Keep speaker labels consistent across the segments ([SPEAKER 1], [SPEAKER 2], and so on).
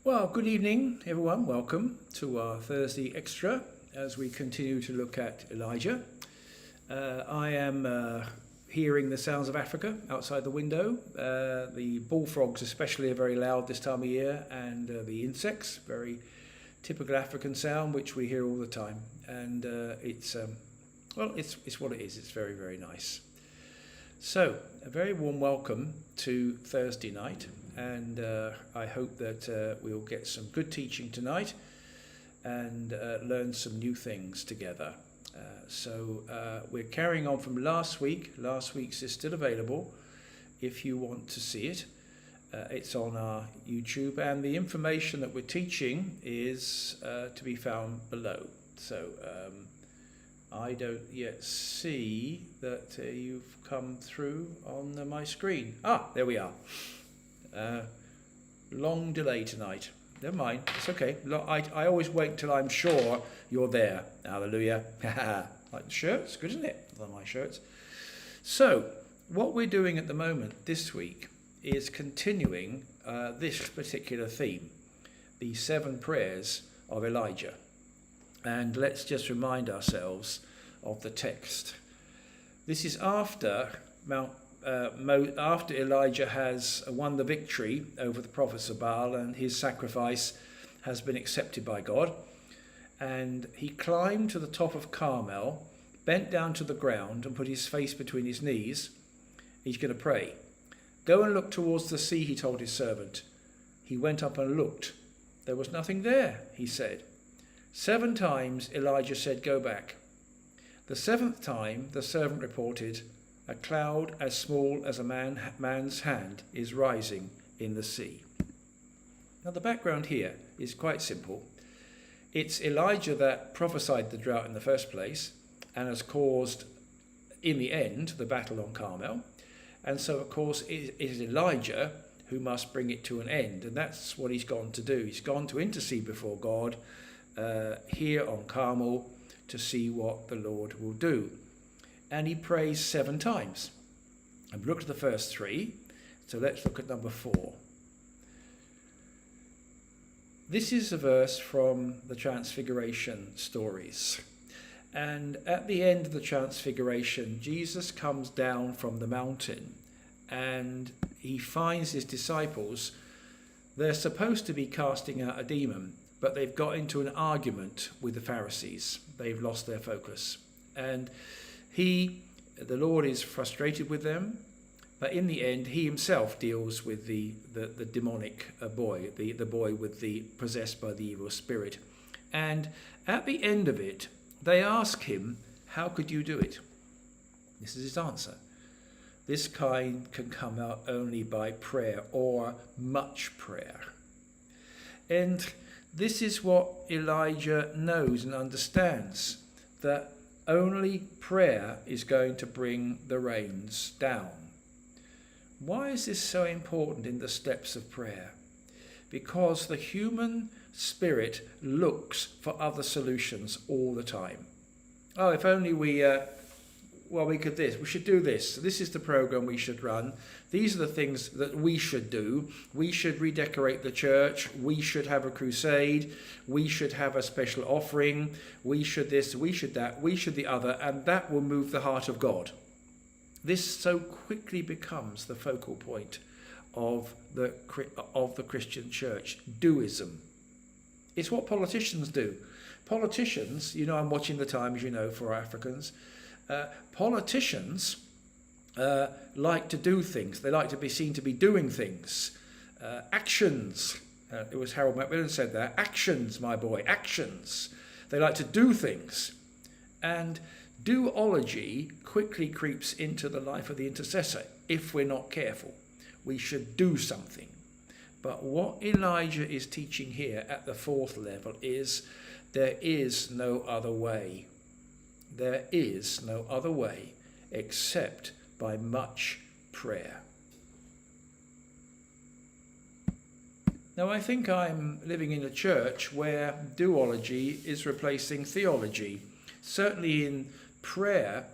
[SPEAKER 1] Well, good evening, everyone. Welcome to our Thursday Extra as we continue to look at Elijah. I am hearing the sounds of Africa outside the window. The bullfrogs especially are very loud this time of year, and the insects, very typical African sound, which we hear all the time. And it's what it is. It's very, very nice. So, a very warm welcome to Thursday night, and I hope that we'll get some good teaching tonight and learn some new things together. So we're carrying on from last week. Last week's is still available if you want to see it. It's on our YouTube, and the information that we're teaching is to be found below. So I don't yet see that you've come through on my screen. Ah, there we are. Long delay tonight. Never mind, it's okay. I always wait till I'm sure you're there. Hallelujah. Like the shirts, good, isn't it? I love my shirts. So, what we're doing at the moment this week is continuing this particular theme, the 7 prayers of Elijah. And let's just remind ourselves of the text. This is after after Elijah has won the victory over the prophets of Baal, and his sacrifice has been accepted by God. And he climbed to the top of Carmel, bent down to the ground and put his face between his knees. He's going to pray. Go and look towards the sea, he told his servant. He went up and looked. There was nothing there, he said. 7 times Elijah said, go back. The 7th time the servant reported, a cloud as small as a man's hand is rising in the sea. Now the background here is quite simple. It's Elijah that prophesied the drought in the first place and has caused, in the end, the battle on Carmel. And so, of course, it is Elijah who must bring it to an end. And that's what he's gone to do. He's gone to intercede before God here on Carmel to see what the Lord will do. And he prays 7 times. And we looked at the first 3, so let's look at number 4. This is a verse from the Transfiguration stories. And at the end of the Transfiguration, Jesus comes down from the mountain and he finds his disciples. They're supposed to be casting out a demon, but they've got into an argument with the Pharisees. They've lost their focus. And the Lord is frustrated with them, but in the end, he himself deals with the demonic boy, the boy with the possessed by the evil spirit. And at the end of it, they ask him, how could you do it? This is his answer. This kind can come out only by prayer or much prayer. And this is what Elijah knows and understands, that only prayer is going to bring the rains down. Why is this so important in the steps of prayer? Because the human spirit looks for other solutions all the time. Oh, if only we should do this. This is the program we should run. These are the things that we should do. We should redecorate the church. We should have a crusade. We should have a special offering. We should this, we should that, we should the other, and that will move the heart of God. This so quickly becomes the focal point of the Christian church. Doism. It's what politicians do. Politicians, I'm watching the Times, for Africans. Politicians like to do things. They like to be seen to be doing things. Actions. It was Harold Macmillan said that. Actions, my boy, actions. They like to do things. And doology quickly creeps into the life of the intercessor if we're not careful. We should do something. But what Elijah is teaching here at the fourth level is there is no other way. There is no other way except by much prayer. Now, I think I'm living in a church where doology is replacing theology. Certainly in prayer,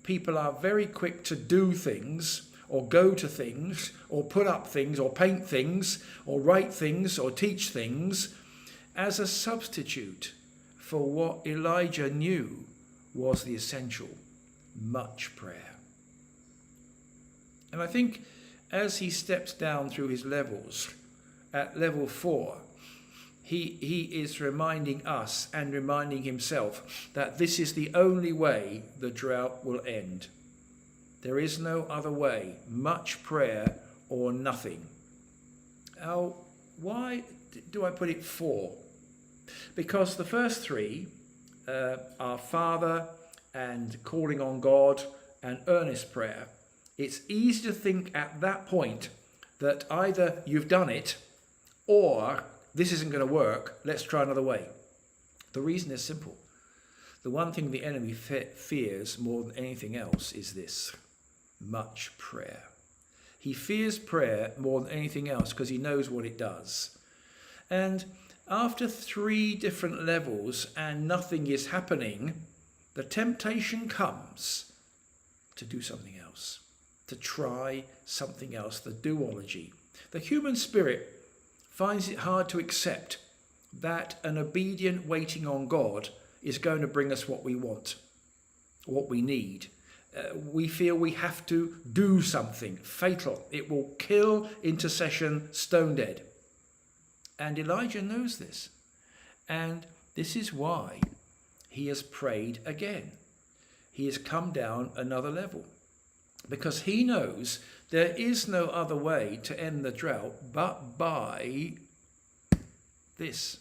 [SPEAKER 1] people are very quick to do things, or go to things, or put up things, or paint things, or write things, or teach things, as a substitute for what Elijah knew was the essential, much prayer. And I think as he steps down through his levels, at level 4, he is reminding us and reminding himself that this is the only way the drought will end. There is no other way, much prayer or nothing. Now, why do I put it 4? Because the first 3 are Father and calling on God and earnest prayer. It's easy to think at that point that either you've done it or this isn't going to work, let's try another way. The reason is simple. The one thing the enemy fears more than anything else is this: much prayer. He fears prayer more than anything else because he knows what it does. And after 3 different levels and nothing is happening, the temptation comes to do something else, to try something else, the doology. The human spirit finds it hard to accept that an obedient waiting on God is going to bring us what we want, what we need. We feel we have to do something fatal. It will kill intercession stone dead. And Elijah knows this. And this is why he has prayed again. He has come down another level. Because he knows there is no other way to end the drought but by this.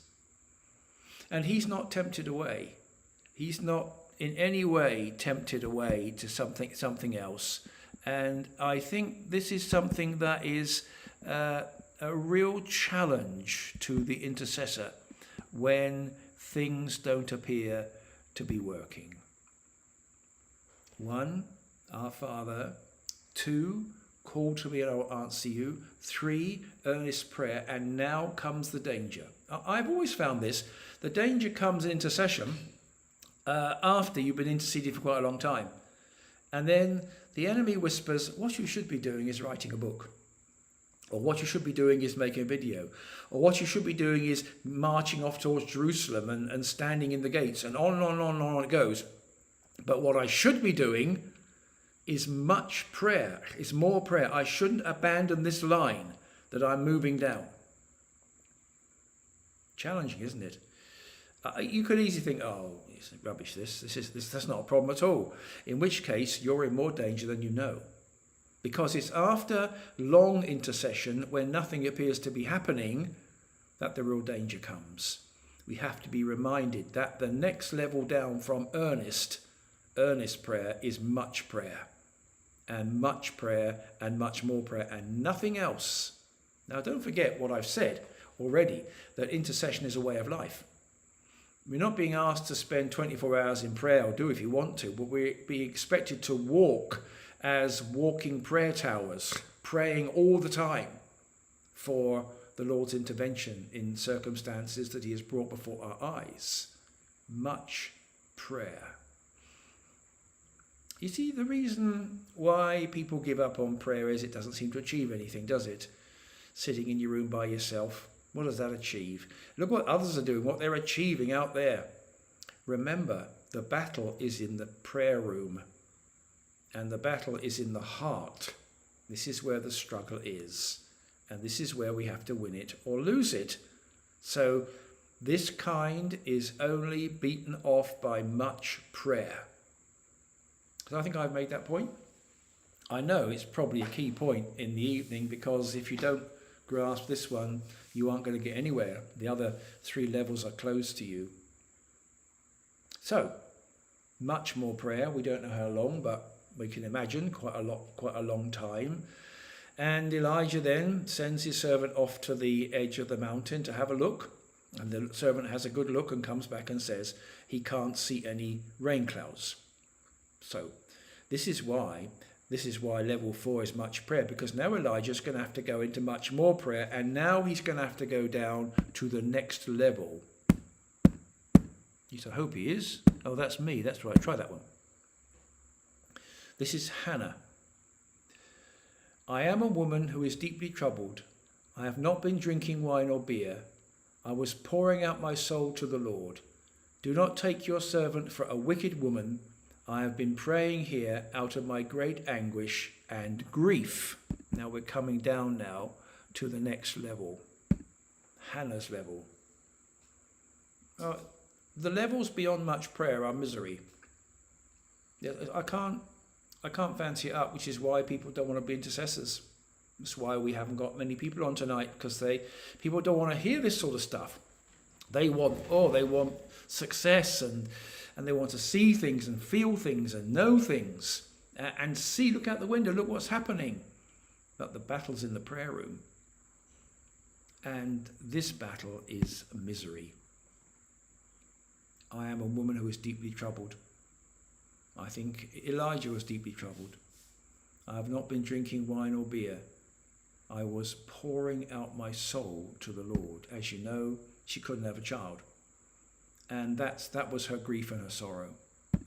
[SPEAKER 1] And he's not tempted away. He's not in any way tempted away to something else. And I think this is something that is a real challenge to the intercessor when things don't appear to be working. 1, Our Father. 2, call to me and I will answer you. 3, earnest prayer. And now comes the danger. I've always found this. The danger comes in intercession after you've been interceding for quite a long time. And then the enemy whispers, what you should be doing is writing a book. Or what you should be doing is making a video. Or what you should be doing is marching off towards Jerusalem and standing in the gates. And on and on and on and on it goes. But what I should be doing is much prayer, is more prayer. I shouldn't abandon this line that I'm moving down. Challenging, isn't it? You could easily think, oh, it's rubbish, that's not a problem at all. In which case, you're in more danger than you know. Because it's after long intercession, when nothing appears to be happening, that the real danger comes. We have to be reminded that the next level down from earnest prayer is much prayer. And much prayer and much more prayer and nothing else. Now, don't forget what I've said. already that intercession is a way of life. We're not being asked to spend 24 hours in prayer, or do if you want to, but we're being expected to walk as walking prayer towers, praying all the time for the Lord's intervention in circumstances that he has brought before our eyes. Much prayer. You see, the reason why people give up on prayer is it doesn't seem to achieve anything, does it? Sitting in your room by yourself, what does that achieve? Look what others are doing, what they're achieving out there. Remember, the battle is in the prayer room, and the battle is in the heart. This is where the struggle is, and this is where we have to win it or lose it. So this kind is only beaten off by much prayer. So I think I've made that point. I know it's probably a key point in the evening, because if you don't grasp this one, you aren't going to get anywhere. The other 3 levels are closed to you. So, much more prayer. We don't know how long, but we can imagine quite a long time. And Elijah then sends his servant off to the edge of the mountain to have a look. And the servant has a good look and comes back and says he can't see any rain clouds. So this is why level 4 is much prayer, because now Elijah's going to have to go into much more prayer, and now he's going to have to go down to the next level. I hope he is. Oh, that's me. That's right. Try that one. This is Hannah. I am a woman who is deeply troubled. I have not been drinking wine or beer. I was pouring out my soul to the Lord. Do not take your servant for a wicked woman. I have been praying here out of my great anguish and grief. Now we're coming down now to the next level, Hannah's level. The levels beyond much prayer are misery. I can't fancy it up, which is why people don't want to be intercessors. That's why we haven't got many people on tonight, because people don't want to hear this sort of stuff. They want success, and they want to see things and feel things and know things and see, look out the window, look what's happening. But the battle's in the prayer room. And this battle is misery. I am a woman who is deeply troubled. I think Elijah was deeply troubled. I have not been drinking wine or beer. I was pouring out my soul to the Lord. As you know, she couldn't have a child. And that was her grief and her sorrow.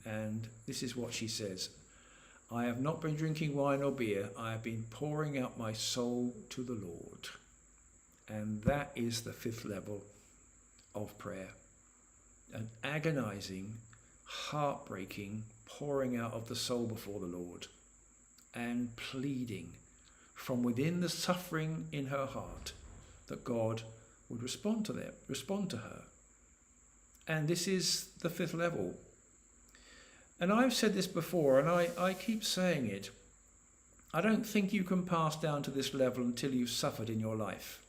[SPEAKER 1] And this is what she says. I have not been drinking wine or beer. I have been pouring out my soul to the Lord. And that is the 5th level of prayer. An agonizing, heartbreaking pouring out of the soul before the Lord, and pleading from within the suffering in her heart that God would respond to her. And this is the 5th level. And I've said this before, and I keep saying it. I don't think you can pass down to this level until you've suffered in your life,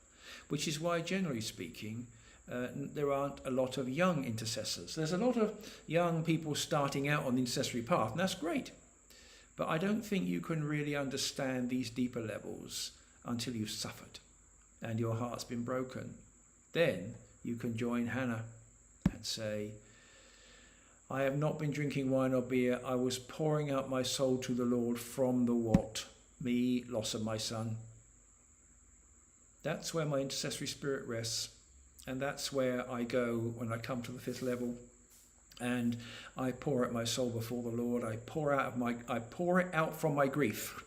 [SPEAKER 1] which is why, generally speaking, there aren't a lot of young intercessors. There's a lot of young people starting out on the intercessory path, and that's great. But I don't think you can really understand these deeper levels until you've suffered and your heart's been broken. Then you can join Hannah and say, I have not been drinking wine or beer. I was pouring out my soul to the Lord from the what? Me, loss of my son. That's where my intercessory spirit rests. And that's where I go when I come to the 5th level. And I pour out my soul before the Lord. I pour it out from my grief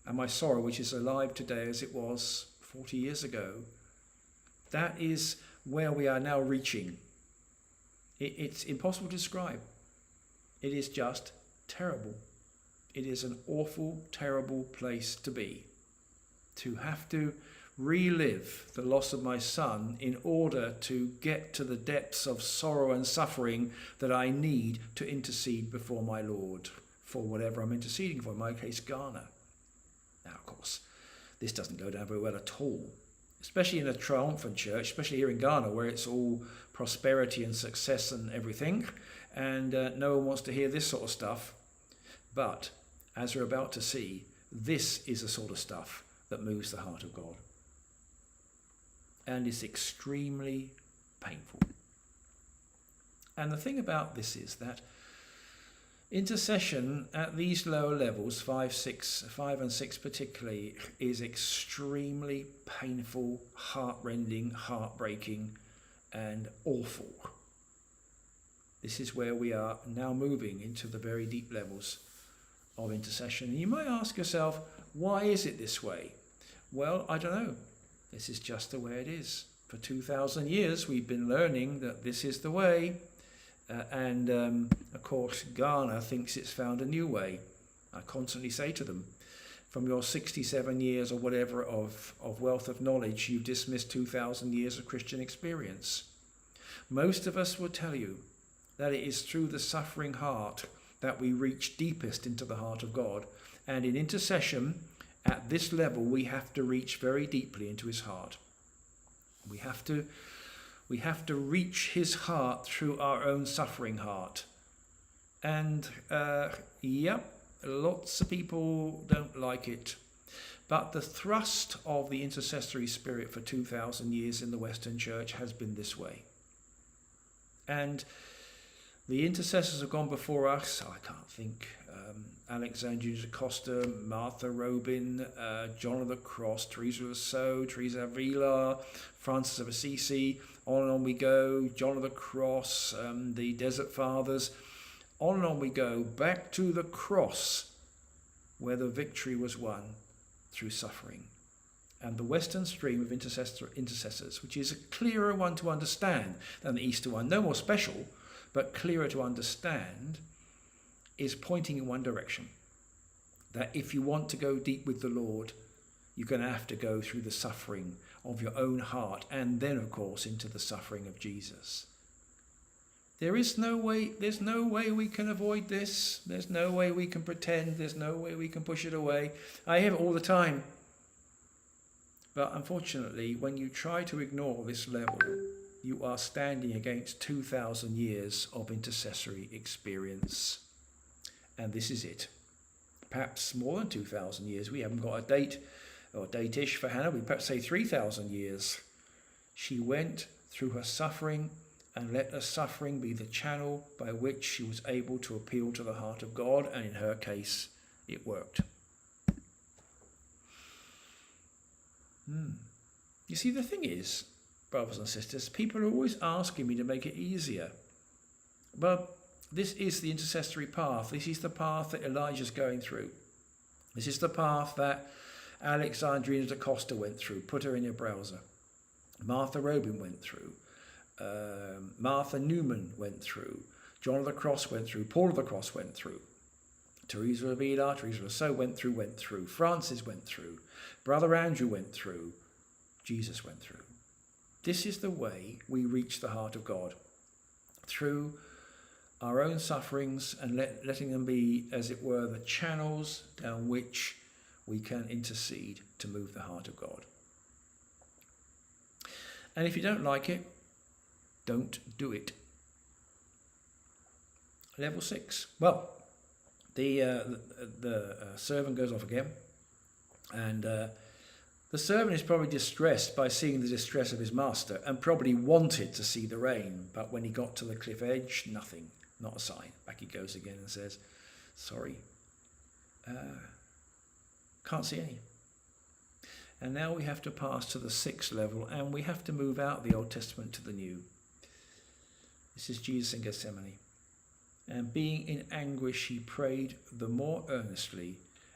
[SPEAKER 1] and my sorrow, which is alive today as it was 40 years ago. That is where we are now reaching. It's impossible to describe. It is just terrible. It is an awful, terrible place to be. To have to relive the loss of my son in order to get to the depths of sorrow and suffering that I need to intercede before my Lord for whatever I'm interceding for, in my case, Ghana. Now, of course, this doesn't go down very well at all, especially in a triumphant church, especially here in Ghana, where it's all prosperity and success and everything, and no one wants to hear this sort of stuff. But, as we're about to see, this is the sort of stuff that moves the heart of God. and it's extremely painful. And the thing about this is that intercession at these lower levels, 5 and 6 particularly, is extremely painful, heartrending, heartbreaking, and awful. This is where we are now moving into the very deep levels of intercession. And you might ask yourself, why is it this way? Well, I don't know. This is just the way it is. For 2,000 years, we've been learning that this is the way. Of course, Ghana thinks it's found a new way. I constantly say to them, from your 67 years or whatever of wealth of knowledge, you've dismissed 2,000 years of Christian experience. Most of us will tell you that it is through the suffering heart that we reach deepest into the heart of God. And in intercession, at this level, we have to reach very deeply into his heart. We have to reach his heart through our own suffering heart. And lots of people don't like it. But the thrust of the intercessory spirit for 2,000 years in the Western Church has been this way. And the intercessors have gone before us. I can't think. Alexandria de Costa, Martha Robin, John of the Cross, Teresa of So, Teresa Avila, Francis of Assisi. On and on we go. John of the Cross, the Desert Fathers. On and on we go, back to the cross, where the victory was won through suffering. And the Western stream of intercessors, which is a clearer one to understand than the Eastern one, no more special, but clearer to understand, is pointing in one direction. That if you want to go deep with the Lord, you're going to have to go through the suffering of your own heart, and then, of course, into the suffering of Jesus. There's no way we can avoid this. There's no way we can pretend. There's no way we can push it away. I hear it all the time. But unfortunately, when you try to ignore this level, you are standing against 2,000 years of intercessory experience. And this is it. Perhaps more than 2,000 years. We haven't got a date or date-ish for Hannah. We perhaps say 3,000 years. She went through her suffering and let her suffering be the channel by which she was able to appeal to the heart of God. And in her case, it worked. You see, the thing is, brothers and sisters, people are always asking me to make it easier. But this is the intercessory path. This is the path that Elijah's going through. This is the path that Alexandrina da Costa went through. Put her in your browser. Martha Robin went through. Martha Newman went through. John of the Cross went through. Paul of the Cross went through. Teresa of Avila, Teresa of So went through. Francis went through. Brother Andrew went through. Jesus went through. This is the way we reach the heart of God. Through our own sufferings and letting them be, as it were, the channels down which we can intercede to move the heart of God. And if you don't like it, don't do it. Level 6. Well, the servant goes off again, and the servant is probably distressed by seeing the distress of his master, and probably wanted to see the rain, but when he got to the cliff edge, nothing, not a sign. Back he goes again and says, sorry, can't see any. And now we have to pass to the 6th level, and we have to move out of the Old Testament to the New. This is Jesus in Gethsemane. And being in anguish, he prayed the more earnestly,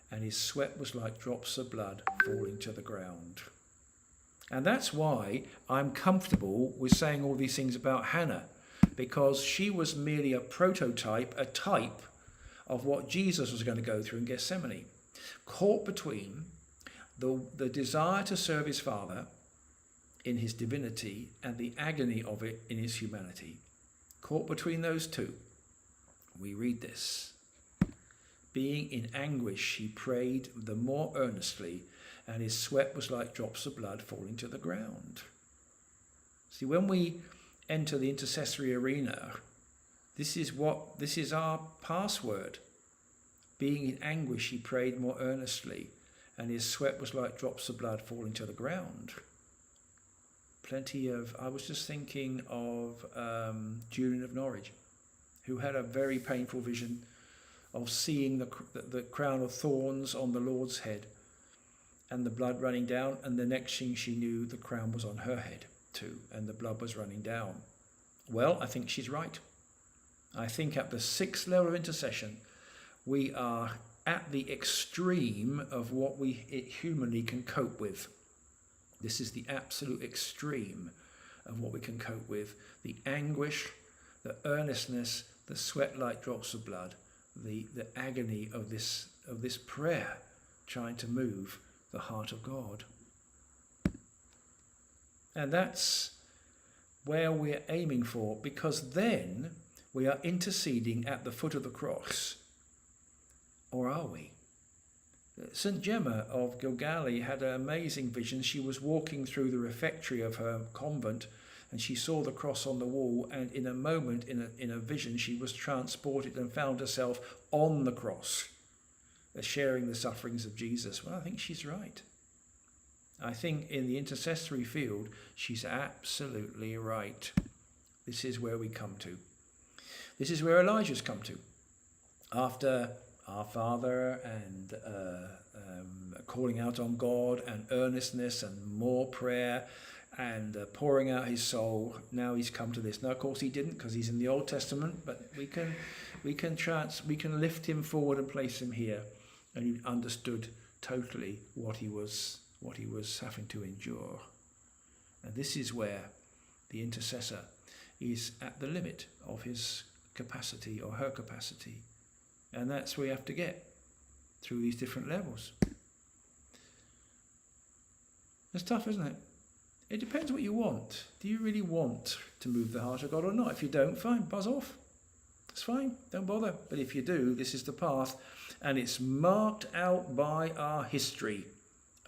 [SPEAKER 1] and his sweat was like drops of blood falling to the ground. And that's why I'm comfortable with saying all these things about Hannah, because she was merely a prototype, a type of what Jesus was going to go through in Gethsemane. Caught between the desire to serve his Father in his divinity and the agony of it in his humanity. Caught between those two, we read this. Being in anguish, he prayed the more earnestly, and his sweat was like drops of blood falling to the ground. See, when we enter the intercessory arena, this is our password. Being in anguish, he prayed more earnestly, and his sweat was like drops of blood falling to the ground. I was just thinking of Julian of Norwich, who had a very painful vision of seeing the crown of thorns on the Lord's head and the blood running down, and the next thing she knew, the crown was on her head too, and the blood was running down. Well, I think she's right. I think at the 6th level of intercession, we are at the extreme of what we humanly can cope with. This is the absolute extreme of what we can cope with. The anguish, the earnestness, the sweat like drops of blood, the agony of this prayer, trying to move the heart of God. And that's where we're aiming for, because then we are interceding at the foot of the cross. Or are we? St. Gemma of Gilgali had an amazing vision. She was walking through the refectory of her convent, and she saw the cross on the wall, and in a moment, in a vision, she was transported and found herself on the cross, sharing the sufferings of Jesus. Well, I think she's right. I think in the intercessory field, she's absolutely right. This is where we come to. This is where Elijah's come to. After Our Father and calling out on God and earnestness and more prayer and pouring out his soul, now he's come to this. Now, of course, he didn't, because he's in the Old Testament, but we can lift him forward and place him here, and he understood totally what he was having to endure. And this is where the intercessor is at the limit of his capacity or her capacity, and that's where you have to get through these different levels. It's tough, isn't it? It depends what you want. Do you really want to move the heart of God or not? If you don't, fine, buzz off. It's fine, don't bother. But if you do, this is the path, and it's marked out by our history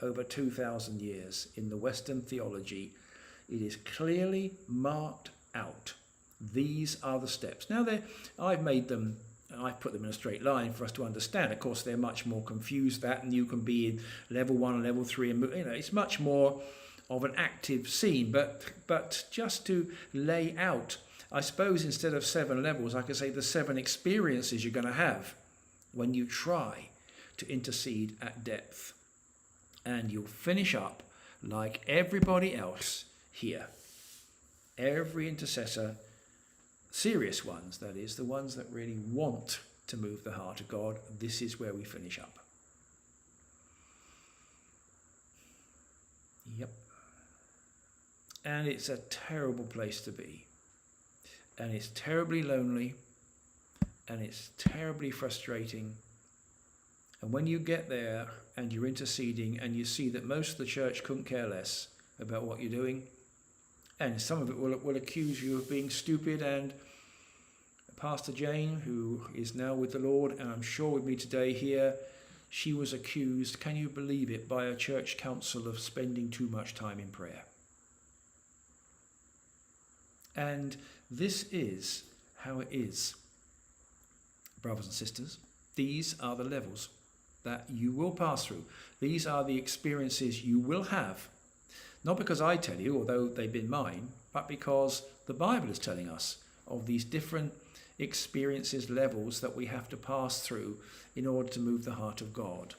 [SPEAKER 1] over 2,000 years in the Western theology. It is clearly marked out. These are the steps. Now, I've put them in a straight line for us to understand. Of course, they're much more confused that, and you can be in level 1 and level 3, and it's much more of an active scene. But just to lay out, I suppose instead of 7 levels, I could say the 7 experiences you're going to have when you try to intercede at depth. And you'll finish up like everybody else here. Every intercessor, serious ones, that is, the ones that really want to move the heart of God, this is where we finish up. Yep. And it's a terrible place to be. And it's terribly lonely. And it's terribly frustrating. And when you get there and you're interceding and you see that most of the church couldn't care less about what you're doing, and some of it will accuse you of being stupid, and Pastor Jane, who is now with the Lord, and I'm sure with me today here, she was accused, can you believe it, by a church council of spending too much time in prayer. And this is how it is, brothers and sisters. These are the levels that you will pass through. These are the experiences you will have. Not because I tell you, although they've been mine, but because the Bible is telling us of these different experiences, levels that we have to pass through in order to move the heart of God.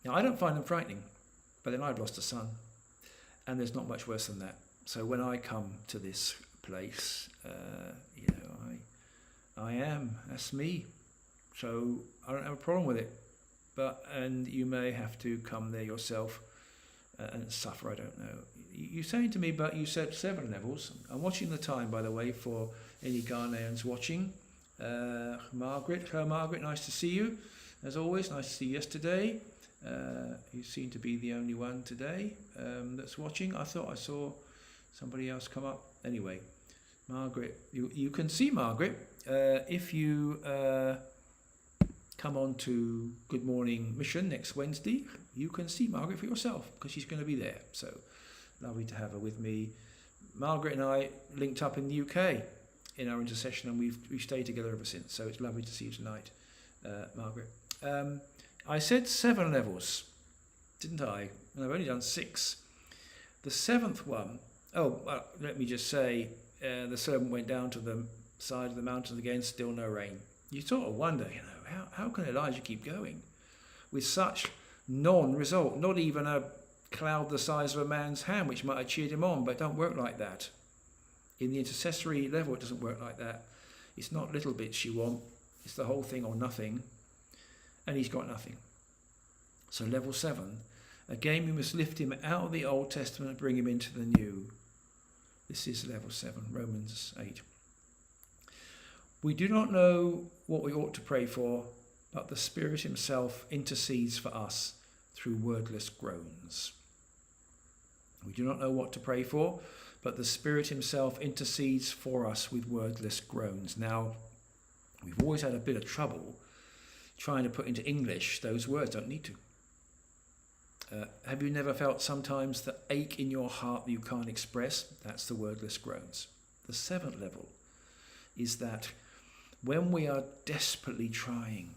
[SPEAKER 1] Now, I don't find them frightening, but then I've lost a son, and there's not much worse than that. So when I come to this place, that's me. So I don't have a problem with it. And you may have to come there yourself and suffer, I don't know. You're saying to me, but you said 7 levels. I'm watching the time, by the way, for any Ghanaians watching. Margaret, nice to see you. As always, nice to see you yesterday. You seem to be the only one today that's watching. I thought I saw somebody else come up. Anyway, Margaret, you can see Margaret if you come on to Good Morning Mission next Wednesday. You can see Margaret for yourself because she's going to be there. So lovely to have her with me. Margaret and I linked up in the UK in our intercession, and we've stayed together ever since. So it's lovely to see you tonight, Margaret. I said 7 levels, didn't I? And I've only done 6. The seventh one, let me just say, the servant went down to the side of the mountains again, still no rain. You sort of wonder, how can Elijah keep going with such non-result? Not even a cloud the size of a man's hand, which might have cheered him on, but it don't work like that. In the intercessory level, it doesn't work like that. It's not little bits you want, it's the whole thing or nothing, and he's got nothing. So level 7, again we must lift him out of the Old Testament and bring him into the New. This is level 7, Romans 8. We do not know what we ought to pray for, but the Spirit himself intercedes for us through wordless groans. We do not know what to pray for, but the Spirit himself intercedes for us with wordless groans. Now, we've always had a bit of trouble trying to put into English those words. Don't need to. Have you never felt sometimes the ache in your heart that you can't express? That's the wordless groans. The 7th level is that when we are desperately trying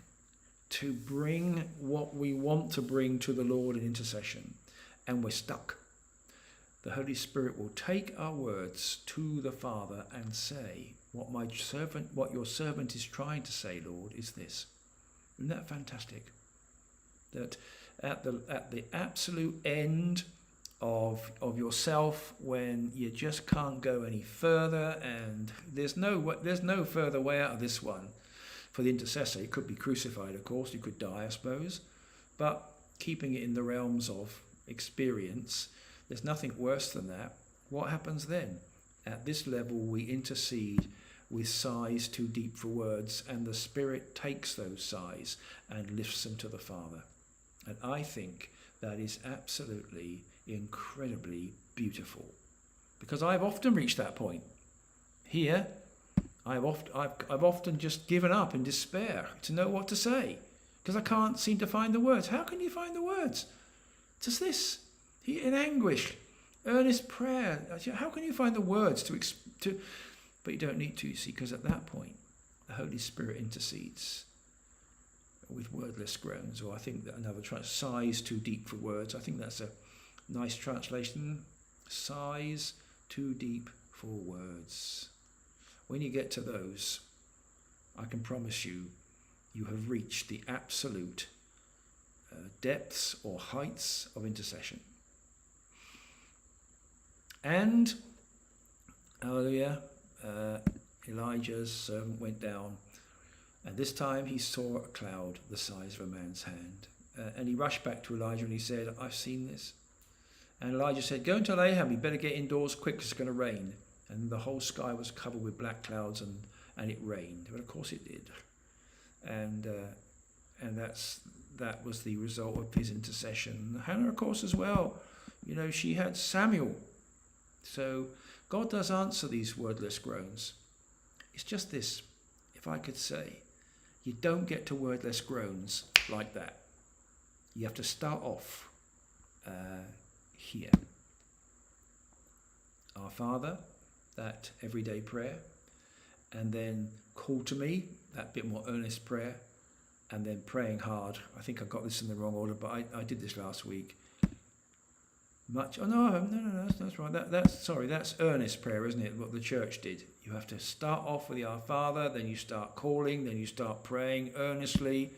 [SPEAKER 1] to bring what we want to bring to the Lord in intercession, and we're stuck, the Holy Spirit will take our words to the Father and say, what your servant is trying to say, Lord, is this. Isn't that fantastic? That at the absolute end of yourself, when you just can't go any further, and there's no further way out of this one for the intercessor. It could be crucified, of course. You could die, I suppose. But keeping it in the realms of experience, there's nothing worse than that. What happens then? At this level, we intercede with sighs too deep for words, and the Spirit takes those sighs and lifts them to the Father. And I think that is absolutely incredibly beautiful, because I've often reached that point. Here, I've often just given up in despair to know what to say, because I can't seem to find the words. How can you find the words? Just this, in anguish, earnest prayer. How can you find the words to? But you don't need to, you see, because at that point, the Holy Spirit intercedes with wordless groans, or I think that another sighs too deep for words. I think that's a nice translation. Sighs too deep for words. When you get to those, I can promise you, you have reached the absolute depths or heights of intercession. And, hallelujah, Elijah's servant went down, and this time he saw a cloud the size of a man's hand. And he rushed back to Elijah and he said, I've seen this. And Elijah said, go and tell Ahab, you better get indoors quick, because it's going to rain. And the whole sky was covered with black clouds, and it rained. But of course it did. And that was the result of his intercession. Hannah, of course, as well. She had Samuel. So God does answer these wordless groans. It's just this, if I could say, you don't get to wordless groans like that. You have to start off here. Our Father, that everyday prayer, and then call to me, that bit more earnest prayer, and then praying hard. I think I got this in the wrong order, but I did this last week. No, that's right. That's earnest prayer, isn't it? What the church did. You have to start off with the Our Father, then you start calling, then you start praying earnestly.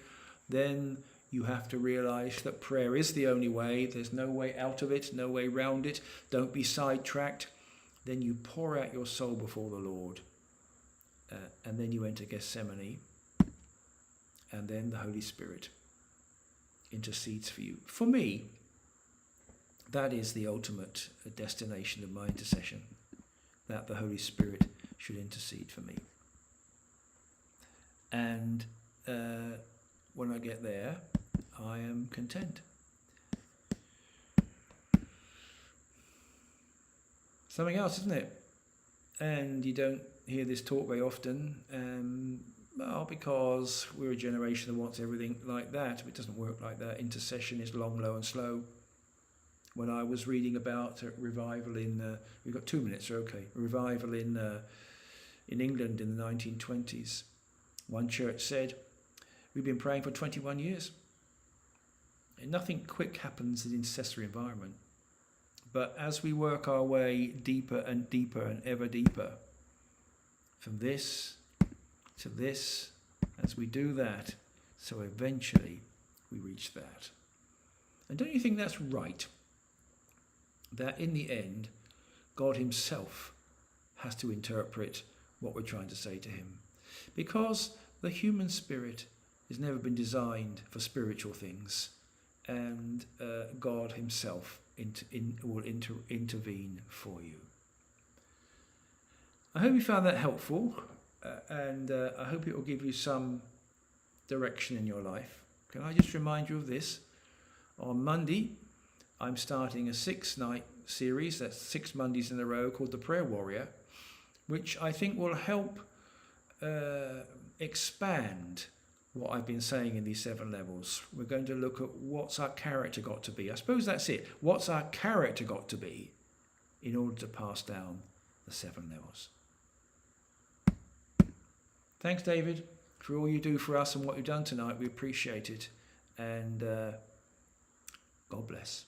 [SPEAKER 1] Then you have to realize that prayer is the only way. There's no way out of it, no way round it. Don't be sidetracked. Then you pour out your soul before the Lord. And then you enter Gethsemane. And then the Holy Spirit intercedes for you. For me, that is the ultimate destination of my intercession, that the Holy Spirit should intercede for me. And when I get there, I am content. Something else, isn't it? And you don't hear this talk very often, because we're a generation that wants everything like that. It doesn't work like that. Intercession is long, low and slow. When I was reading about revival we've got 2 minutes, okay, revival in England in the 1920s, one church said, we've been praying for 21 years. And nothing quick happens in the intercessory environment. But as we work our way deeper and deeper and ever deeper, from this to this, as we do that, so eventually we reach that. And don't you think that's right? That in the end, God himself has to interpret what we're trying to say to him. Because the human spirit has never been designed for spiritual things, and God himself will intervene for you. I hope you found that helpful, and I hope it will give you some direction in your life. Can I just remind you of this? On Monday, I'm starting a 6-night series, that's 6 Mondays in a row, called The Prayer Warrior, which I think will help expand what I've been saying in these 7 levels. We're going to look at what's our character got to be. I suppose that's it. What's our character got to be in order to pass down the 7 levels? Thanks, David, for all you do for us and what you've done tonight. We appreciate it. And God bless.